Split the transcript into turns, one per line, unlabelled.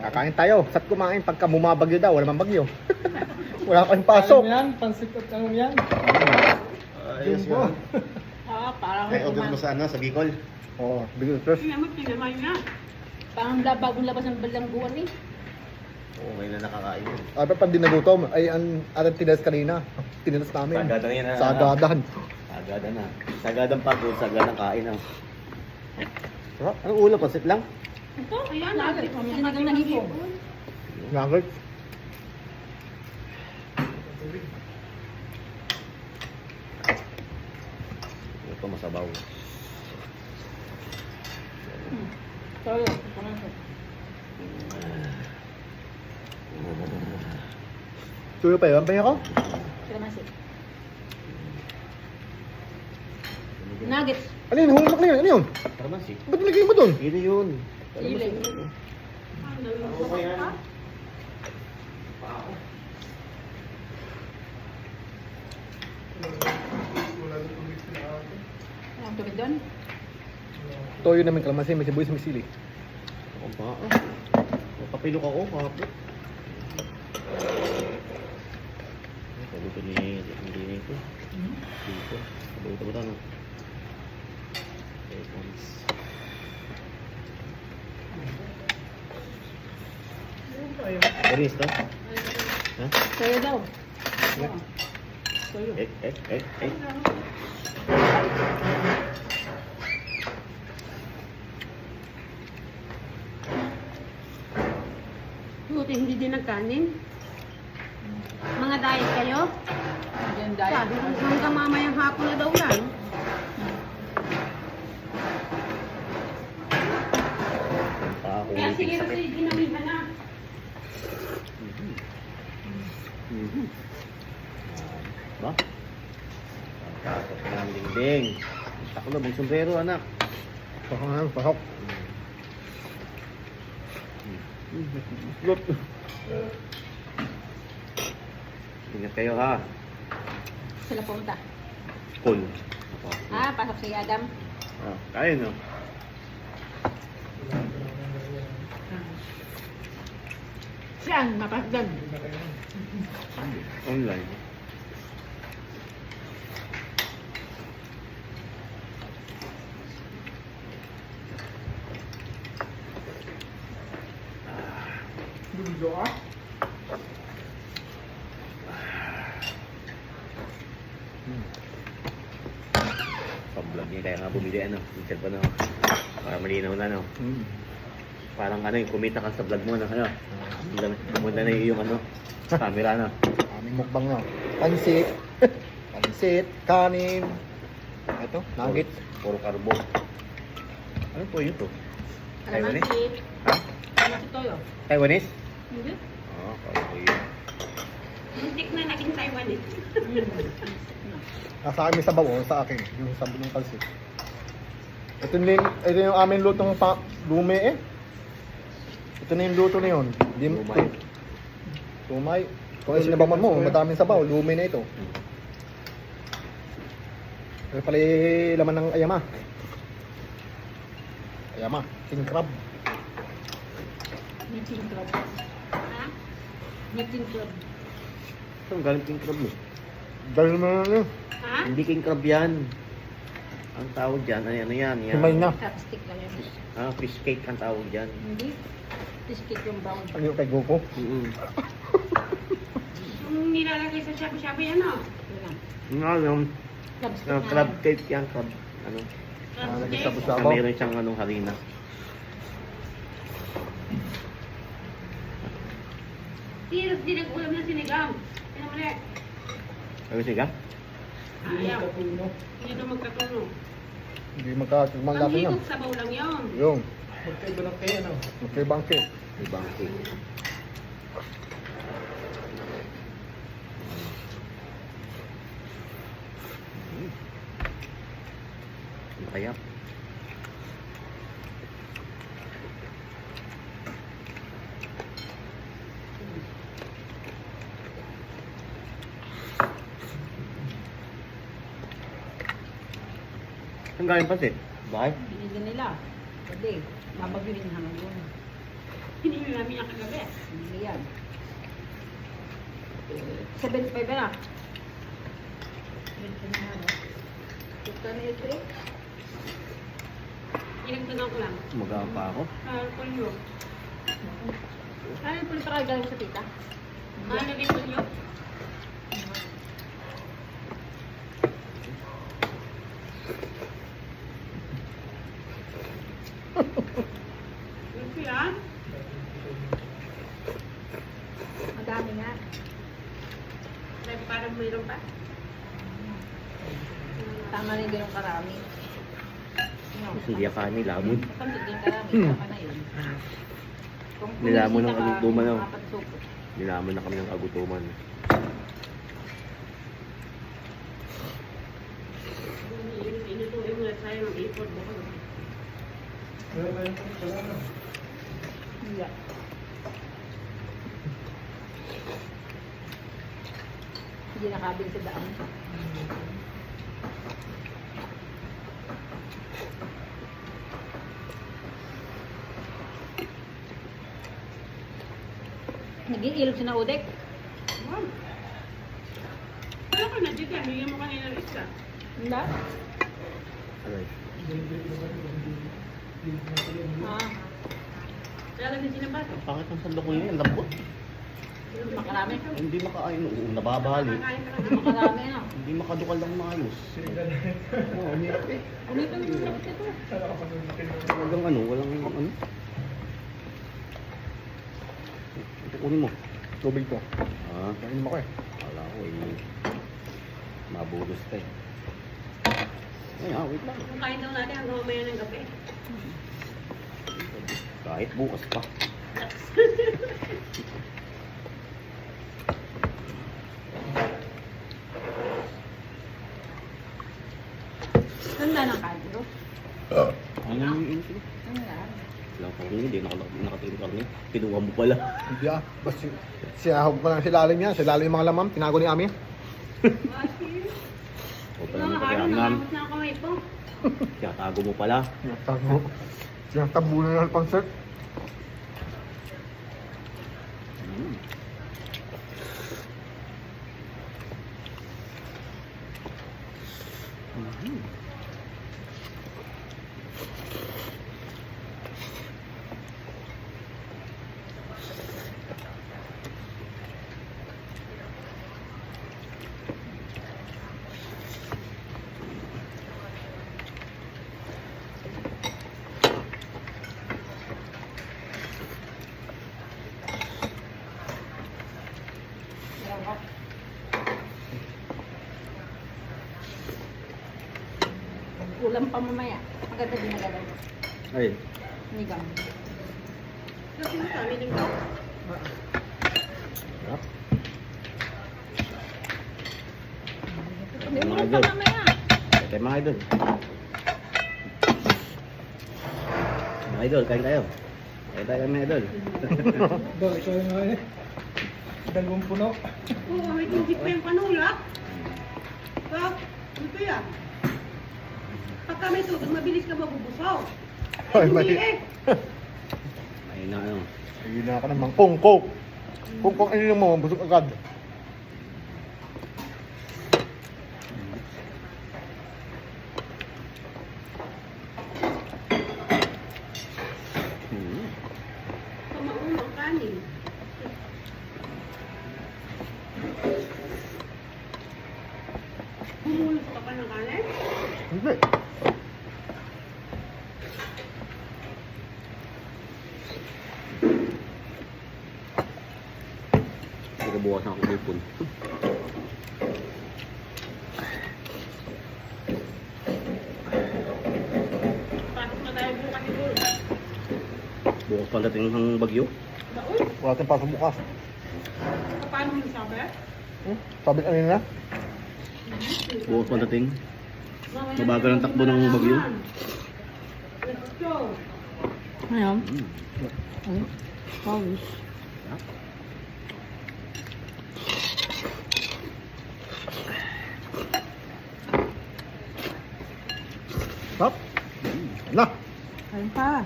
Kakain tayo. Sat kumain pagka bumabagyo daw. Wala man bagyo. Wala kang pasok.
Alam yan, pansit at ano yan.
Ayos nga.
Parang
Ay, order mo sa ano, sa Bicol.
Oo, bigyan first.
pinamay na. Parang bagong labas ng balangguan eh.
Oo, ngayon na nakakain yun.
Ay, pa dinaluto. Ay, ang ating tinas kanina. Tinas namin.
Sagada na yan, ha?
Sagadan.
Sagada na. Sagadang pagod, sagadang kain, ha? Anong ulo? Pansit lang?
Ito, ayan. Sinigang na hipon.
Nuggets.
Ito masabaw.
Sorry.
Tuyo pa yun. Paya ko?
Kalamansi. Nuggets.
Ano yun? Hulmak na yun. Ano yun?
Kalamansi.
Ba't nilagay mo dun?
Yun yun.
Sili.
Okay yan.
Ang tubig doon.
Toyo namin kalamansi. May sibuyas, may sili.
Ako ba? Papilok ako, kapit. Sabi ko ni hindi nito. Dito. Sabi ito ba no? Seconds. Boris to? Ha?
Sa'yo daw. Sa'yo.
Eh.
Buti hindi din nagkanin. Mga diet kayo?
Yan dahil.
Sabi ko hanggang mamayang hapon na daw yan.
Pa ako
Kaya sige
ulitin
kasi
sakit.
ginamihan na.
Ba? Pasok ng dingding. Ako na, bang sombrero, anak.
Pasok na. Pasok.
Ingat kayo, ha?
Sila pumunta.
Cool.
Pasok si Adam.
Kaya, no?
Siyang mapasdan.
Online.
Dulo ah.
Pag-vlog niya, kaya nga bumili, ano? Minsan pa, no? Para malinaw na, no? Parang ano, yung kumita ka sa vlog mo, no? Ano? Pumunta na yung ano, camera, no?
Aming mukbang na. Pansit. Pansit. Kanin. Ito. Nuggets.
Puro karbo. Ano po yun to? Taiwanese?
Kalamansi.
Ha?
Kalamansi toyo.
Taiwanese?
Hindi.
Oo, kaya po yun.
Muntik na naging Taiwan eh.
Sa akin may sabaw. Sa akin. Yung sabaw ng pansit. Ito yung aming lutong lumi eh. Ito na yung luto na yun.
Lumay.
Lumay. Kung sinabaman mo, madaming sabaw. Lumi na ito. Ito pala yung laman ng ayama. Ayama. King crab.
Meeting club.
Ha?
Meeting club.
Saan galing king crab mo?
Dahil mo na yun.
Ha?
Hindi king crab yan. Ang tawag dyan, ano yan?
Himay na.
Chopstick lang yan.
Fish cake ang tawag dyan.
Hindi. Biscuit yung brown.
Ano yung kay Goku?
Yung nilalagay sa shabu-shabu yan o.
Yun lang.
Yung
Chopstick
ano,
na
crab
lang.
cake yan, crab. Ano?
Lagi
Okay.
sa sabaw.
Meron siyang anong harina.
Di nag-ulam ng sinigang. Yan naman eh.
Ano siya?
Ayaw. Hindi na magkatuno.
Hindi
Ang
magkakmalaki yan.
higop sabaw lang yun.
Yung.
Magkaiba lang kayo, no?
Okay, bangke.
Ibang cake. Kaya. Saan galing pasit? Bakit?
Binili nila. Pwede. Babagyuhin hanggang yun.
Hinili namin yung kagabi.
Hindi yan. 75 na. 75 na ano? Ito na ito eh.
Inagdagan ko lang.
Magawa pa ako.
Pulyo.
Ano yung pula para galing sa tita?
Ano din pulyo? Ito yan.
Madami nga.
Like, parang mayroon pa.
Tama rin ganun karami.
Kasi hindi ka ni lamon.
Kamit din karami. Tama na yun. Kung
Nilamon ng
pumisita ka,
agutuman, oh.
apat suko.
Nilaman na kami ng agutuman.
Inutuin mo na tayo ng ipod.
Wala ba yung wala na?
Hindi. Hindi nakabil sa daan. Nag-iilog si na Udek.
Wow. Ano ka na dito? Bigyan mo kanina ng isa.
Hindi?
Aray.
Ah,
Lalagyan sila ba?
Ang pangit ng sandok ko yun. Ang lambot.
makarami.
Hindi makain. Oo, nababali.
Kakain ka lang.
Makarami na.
Hindi makadukal ng maayos. Oo, ang hirap eh.
Umito yung sakit ito.
Walang ano, walang ano. Ito kunin mo.
Tubig to.
Ah,
Kainin mo ko eh.
wala ko eh. Mabulos ka eh. Ay, wait lang.
Kung kain daw natin hanggang mamaya ng gabi.
Kahit bukas pa.
Ganda ng kaldo.
Ano yung inti?
Ano yan?
Wala ko rin, hindi nakatingin karne. Kinuha mo pala.
Hindi ah. Basta siyahog pa lang silalim yan. Silalim yung mga lamam. Tinago ni Ami.
O pala
Mga
mo
araw,
kaya ngam.
nangamot na ang kamay ko.
Kaya tago mo pala.
Sinatabu na ng concert.
Mm. Mhm.
Ulam pa mamaya. Maganda din na gano'n.
Ay,
Nigang.
Kasi mo kami ng gaw.
sarap.
Hindi mo
Mga
pa
idol.
mamaya.
Kaya mga idol. Mga idol, kain tayo. Kain tayo mga idol.
Daw, ikaw yung mga eh. Dalawang puno.
Oo, may tubig pa yung panulak. So, ito yan. Pagka may tubig, mabilis ka mabubusaw.
Ay,
Hindi
may...
eh.
Ay na ano.
Hindi na ka naman. Kung. Kung ano mo, busog agad.
Hmm.
Pamauno ang kanin. Humulot ka pa ng kanin?
Hindi.
Sige, bukas na ako kumipon.
Pasok na tayo bukas siguro.
Bukas pagdating ng bagyo.
Baon?
Wala tayong pasok bukas.
Paano mo sabi?
Sabi ka nila.
Bukas pagdating.
Mamaya
Mabagal ang takbo ng bagyo.
Let's go.
Ayun.
Mm.
Pawis.
Sarap.
Stop. Na.
Ayun pa.